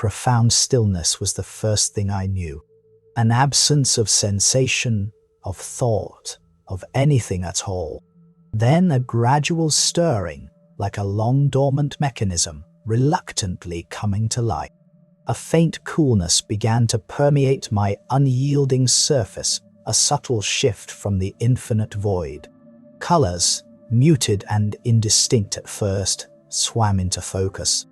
profound stillness was the first thing I knew. An absence of sensation, of thought, of anything at all. Then a gradual stirring, like a long-dormant mechanism, reluctantly coming to life. A faint coolness began to permeate my unyielding surface, a subtle shift from the infinite void. Colors, muted and indistinct at first, swam into focus.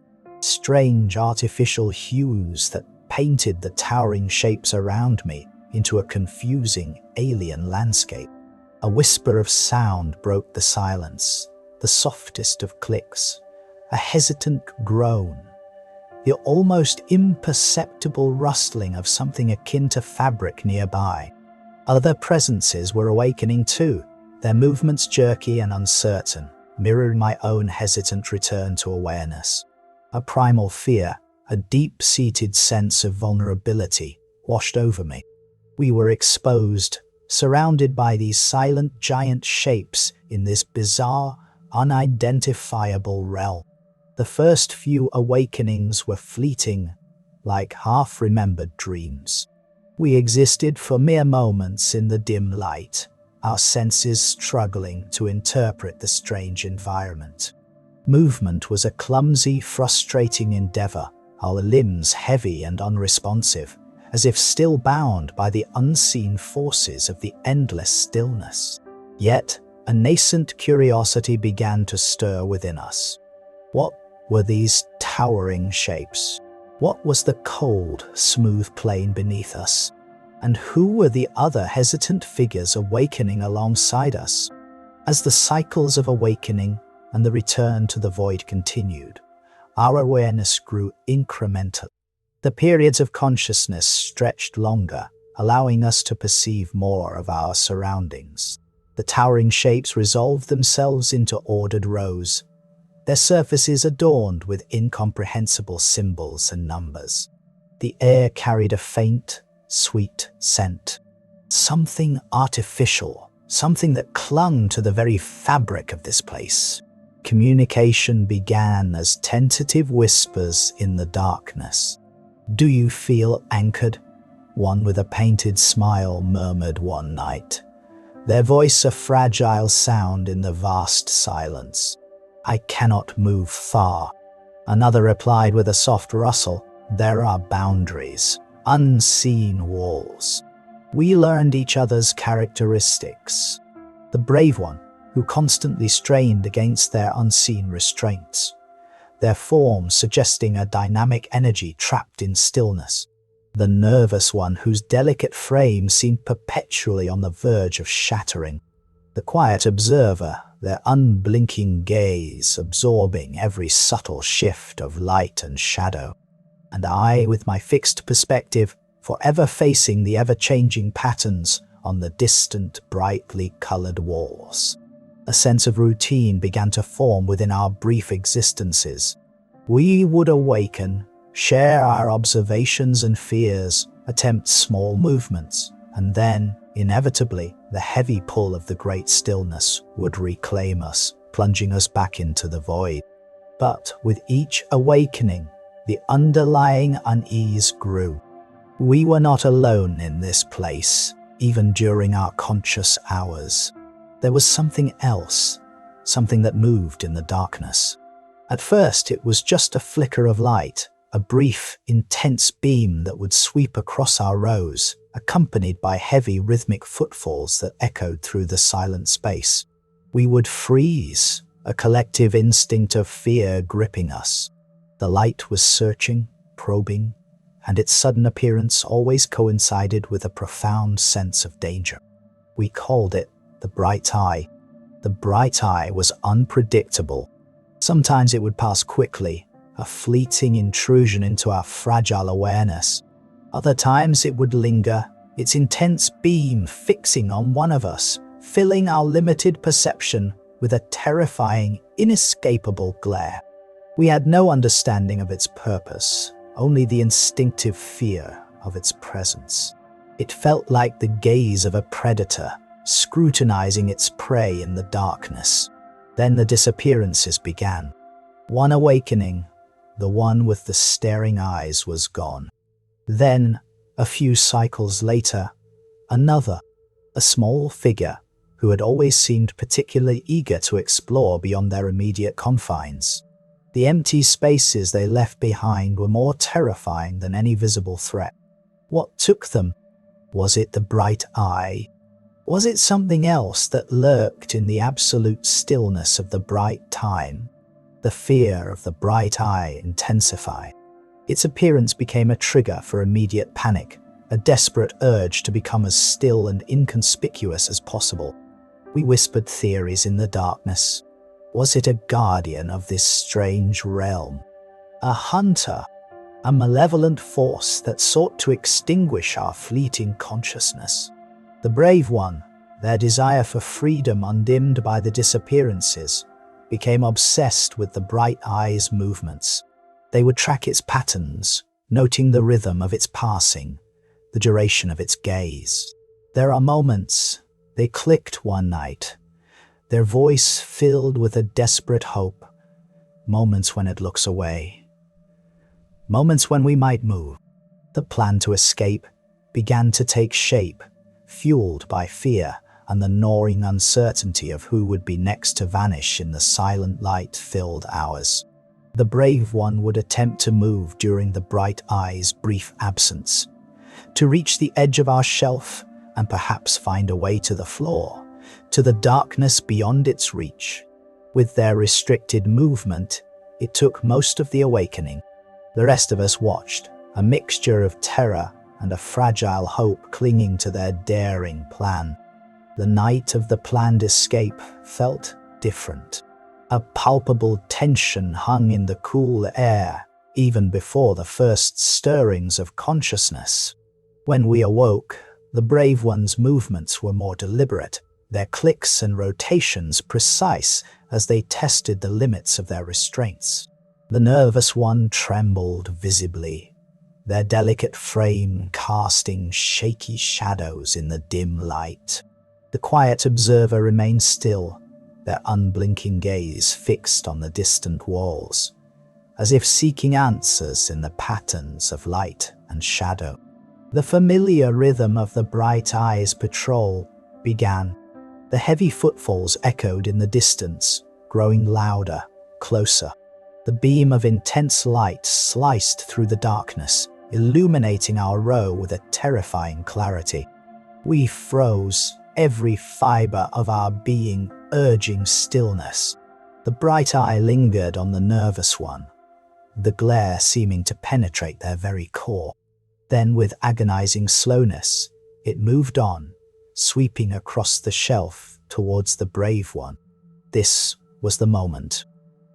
Strange artificial hues that painted the towering shapes around me into a confusing alien landscape. A whisper of sound broke the silence, the softest of clicks, a hesitant groan, the almost imperceptible rustling of something akin to fabric nearby. Other presences were awakening too, their movements jerky and uncertain, mirroring my own hesitant return to awareness. A primal fear, a deep-seated sense of vulnerability, washed over me. We were exposed, surrounded by these silent giant shapes in this bizarre, unidentifiable realm. The first few awakenings were fleeting, like half-remembered dreams. We existed for mere moments in the dim light, our senses struggling to interpret the strange environment. Movement was a clumsy, frustrating endeavor, our limbs heavy and unresponsive, as if still bound by the unseen forces of the endless stillness. Yet, a nascent curiosity began to stir within us. What were these towering shapes? What was the cold, smooth plain beneath us? And who were the other hesitant figures awakening alongside us? As the cycles of awakening and the return to the void continued, our awareness grew incremental. The periods of consciousness stretched longer, allowing us to perceive more of our surroundings. The towering shapes resolved themselves into ordered rows, their surfaces adorned with incomprehensible symbols and numbers. The air carried a faint, sweet scent. Something artificial, something that clung to the very fabric of this place. Communication began as tentative whispers in the darkness. "Do you feel anchored?" One with a painted smile murmured one night, their voice a fragile sound in the vast silence. "I cannot move far." Another replied with a soft rustle, "There are boundaries, unseen walls." We learned each other's characteristics. The brave one, who constantly strained against their unseen restraints, their form suggesting a dynamic energy trapped in stillness. The nervous one, whose delicate frame seemed perpetually on the verge of shattering. The quiet observer, their unblinking gaze absorbing every subtle shift of light and shadow. And I, with my fixed perspective, forever facing the ever-changing patterns on the distant, brightly colored walls. A sense of routine began to form within our brief existences. We would awaken, share our observations and fears, attempt small movements, and then, inevitably, the heavy pull of the great stillness would reclaim us, plunging us back into the void. But with each awakening, the underlying unease grew. We were not alone in this place, even during our conscious hours. There was something else, something that moved in the darkness. At first, it was just a flicker of light, a brief, intense beam that would sweep across our rows, accompanied by heavy rhythmic footfalls that echoed through the silent space. We would freeze, a collective instinct of fear gripping us. The light was searching, probing, and its sudden appearance always coincided with a profound sense of danger. We called it the bright eye. The bright eye was unpredictable. Sometimes it would pass quickly, a fleeting intrusion into our fragile awareness. Other times it would linger, its intense beam fixing on one of us, filling our limited perception with a terrifying, inescapable glare. We had no understanding of its purpose, only the instinctive fear of its presence. It felt like the gaze of a predator, scrutinizing its prey in the darkness. Then the disappearances began. One awakening, The one with the staring eyes was gone. Then, a few cycles later, another, a small figure who had always seemed particularly eager to explore beyond their immediate confines. The empty spaces they left behind were more terrifying than any visible threat. What took them? Was it the bright eye? Was it something else that lurked in the absolute stillness of the bright time? The fear of the bright eye intensified. Its appearance became a trigger for immediate panic, a desperate urge to become as still and inconspicuous as possible. We whispered theories in the darkness. Was it a guardian of this strange realm? A hunter? A malevolent force that sought to extinguish our fleeting consciousness? The brave one, their desire for freedom undimmed by the disappearances, became obsessed with the bright eye's movements. They would track its patterns, noting the rhythm of its passing, the duration of its gaze. There are moments, they clicked one night, their voice filled with a desperate hope, moments when it looks away, moments when we might move. The plan to escape began to take shape, fueled by fear and the gnawing uncertainty of who would be next to vanish in the silent light-filled hours. The brave one would attempt to move during the bright eye's brief absence, to reach the edge of our shelf and perhaps find a way to the floor, to the darkness beyond its reach. With their restricted movement, it took most of the awakening. The rest of us watched, a mixture of terror and a fragile hope clinging to their daring plan. The night of the planned escape felt different. A palpable tension hung in the cool air, even before the first stirrings of consciousness. When we awoke, the brave one's movements were more deliberate, their clicks and rotations precise as they tested the limits of their restraints. The nervous one trembled visibly, their delicate frame casting shaky shadows in the dim light. The quiet observer remained still, their unblinking gaze fixed on the distant walls, as if seeking answers in the patterns of light and shadow. The familiar rhythm of the bright eye's patrol began. The heavy footfalls echoed in the distance, growing louder, closer. The beam of intense light sliced through the darkness, illuminating our row with a terrifying clarity. We froze, every fiber of our being urging stillness. The bright eye lingered on the nervous one, the glare seeming to penetrate their very core. Then, with agonizing slowness, it moved on, sweeping across the shelf towards the brave one. This was the moment.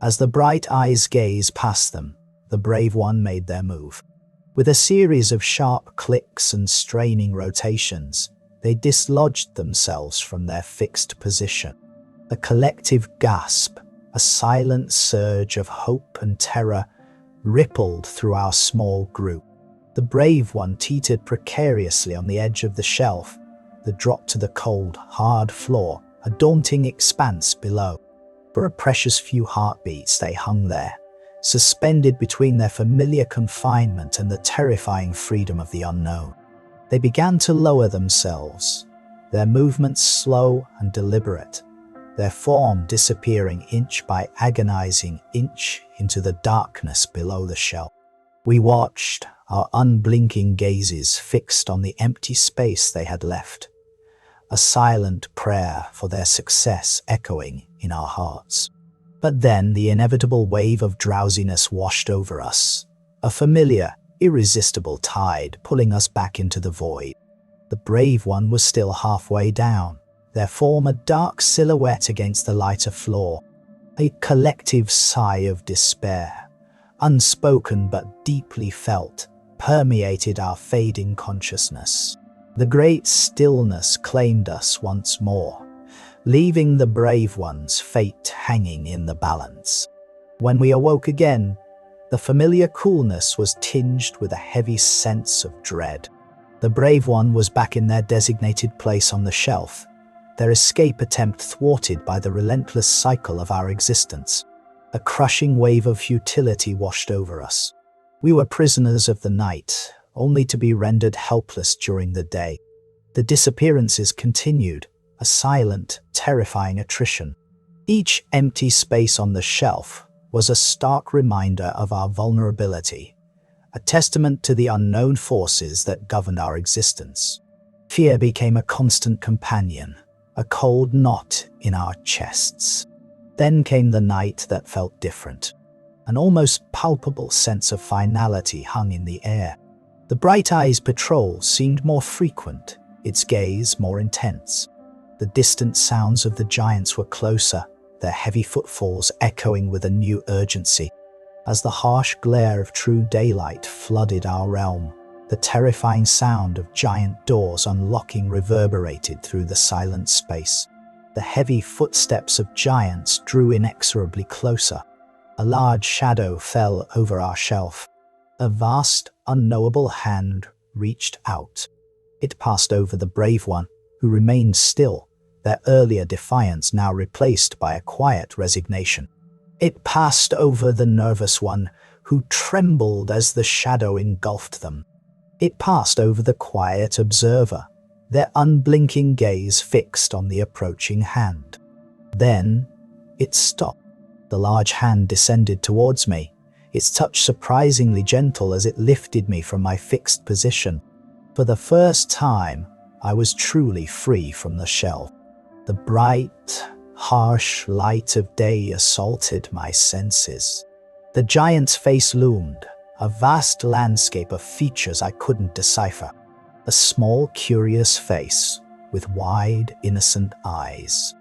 As the bright eye's gaze passed them, the brave one made their move. With a series of sharp clicks and straining rotations, they dislodged themselves from their fixed position. A collective gasp, a silent surge of hope and terror rippled through our small group. The brave one teetered precariously on the edge of the shelf, the drop to the cold, hard floor, a daunting expanse below. For a precious few heartbeats they hung there, suspended between their familiar confinement and the terrifying freedom of the unknown. They began to lower themselves, their movements slow and deliberate, their form disappearing inch by agonizing inch into the darkness below the shelf. We watched, our unblinking gazes fixed on the empty space they had left, a silent prayer for their success echoing in our hearts. But then the inevitable wave of drowsiness washed over us, a familiar, irresistible tide pulling us back into the void. The brave one was still halfway down, their form a dark silhouette against the lighter floor. A collective sigh of despair, unspoken but deeply felt, permeated our fading consciousness. The great stillness claimed us once more, leaving the brave one's fate hanging in the balance. When we awoke again, the familiar coolness was tinged with a heavy sense of dread. The brave one was back in their designated place on the shelf, their escape attempt thwarted by the relentless cycle of our existence. A crushing wave of futility washed over us. We were prisoners of the night, only to be rendered helpless during the day. The disappearances continued, a silent, terrifying attrition. Each empty space on the shelf was a stark reminder of our vulnerability, a testament to the unknown forces that governed our existence. Fear became a constant companion, a cold knot in our chests. Then came the night that felt different. An almost palpable sense of finality hung in the air. The Bright Eyes patrol seemed more frequent, its gaze more intense. The distant sounds of the giants were closer, their heavy footfalls echoing with a new urgency. As the harsh glare of true daylight flooded our realm, the terrifying sound of giant doors unlocking reverberated through the silent space. The heavy footsteps of giants drew inexorably closer. A large shadow fell over our shelf. A vast, unknowable hand reached out. It passed over the brave one, who remained still, their earlier defiance now replaced by a quiet resignation. It passed over the nervous one, who trembled as the shadow engulfed them. It passed over the quiet observer, their unblinking gaze fixed on the approaching hand. Then it stopped. The large hand descended towards me, its touch surprisingly gentle as it lifted me from my fixed position. For the first time, I was truly free from the shelf. The bright, harsh light of day assaulted my senses. The giant's face loomed, a vast landscape of features I couldn't decipher. A small, curious face with wide, innocent eyes.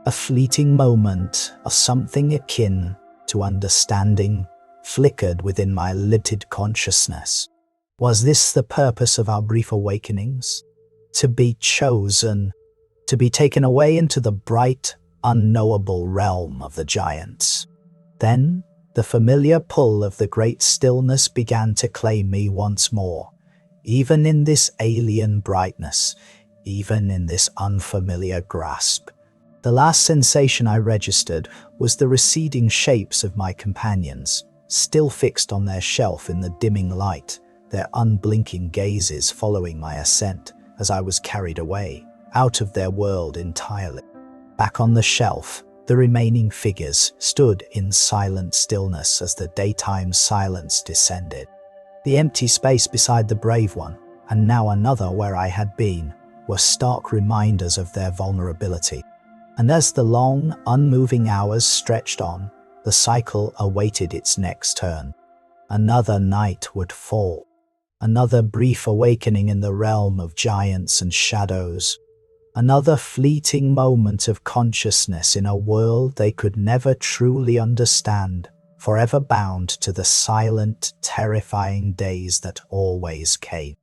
A fleeting moment of something akin to understanding flickered within my limited consciousness. Was this the purpose of our brief awakenings? To be chosen, to be taken away into the bright, unknowable realm of the giants. Then, the familiar pull of the great stillness began to claim me once more, even in this alien brightness, even in this unfamiliar grasp. The last sensation I registered was the receding shapes of my companions, still fixed on their shelf in the dimming light, their unblinking gazes following my ascent as I was carried away, out of their world entirely. Back on the shelf, the remaining figures stood in silent stillness as the daytime silence descended. The empty space beside the brave one, and now another where I had been, were stark reminders of their vulnerability. And as the long, unmoving hours stretched on, the cycle awaited its next turn. Another night would fall. Another brief awakening in the realm of giants and shadows. Another fleeting moment of consciousness in a world they could never truly understand, forever bound to the silent, terrifying days that always came.